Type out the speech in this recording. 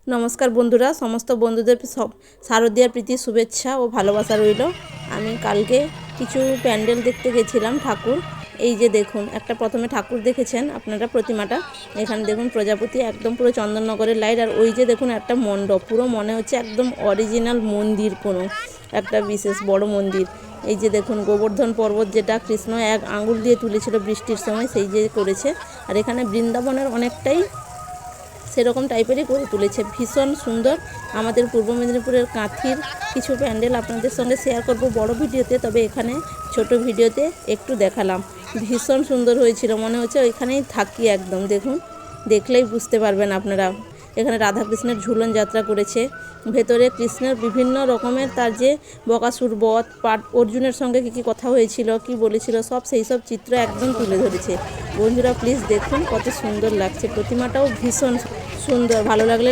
নমস্কার বন্ধুরা, সমস্ত বন্ধুদের শারদীয়ার প্রীতি শুভেচ্ছা ও ভালোবাসা রইল। আমি কালকে কিছু প্যান্ডেল দেখতে গেছিলাম ঠাকুর। এই যে দেখুন, একটা প্রথমে ঠাকুর দেখেছেন আপনারা, প্রতিমাটা। এখানে দেখুন প্রজাপতি, একদম পুরো চন্দননগরের লাইট। আর ওই যে দেখুন একটা মণ্ডপ, পুরো মনে হচ্ছে একদম অরিজিনাল মন্দির, কোনো একটা বিশেষ বড় মন্দির। এই যে দেখুন গোবর্ধন পর্বত, যেটা কৃষ্ণ এক আঙুল দিয়ে তুলেছিল বৃষ্টির সময়, সেই যে করেছে। আর এখানে বৃন্দাবনের অনেকটাই সেরকম টাইপেরই করে তুলেছে, ভীষণ সুন্দর। আমাদের পূর্ব মেদিনীপুরের কাঁথির কিছু প্যান্ডেল আপনাদের সঙ্গে শেয়ার করব বড় ভিডিওতে, তবে এখানে ছোট ভিডিওতে একটু দেখালাম। ভীষণ সুন্দর হয়েছিল, মনে হচ্ছে ওইখানেই থাকি একদম। দেখুন, দেখলেই বুঝতে পারবেন আপনারা। এখানে রাধাকৃষ্ণের ঝুলন যাত্রা করেছে, ভেতরে কৃষ্ণের বিভিন্ন রকমের, তার যে বকাসুর বধ, অর্জুনের সঙ্গে কী কথা হয়েছিল, কি বলেছিল, সব সেই সব চিত্র একদম তুলে ধরেছে। বন্ধুরা প্লিজ দেখুন, কত সুন্দর লাগছে। প্রতিমাটাও ভীষণ সুন্দর, ভালো লাগলে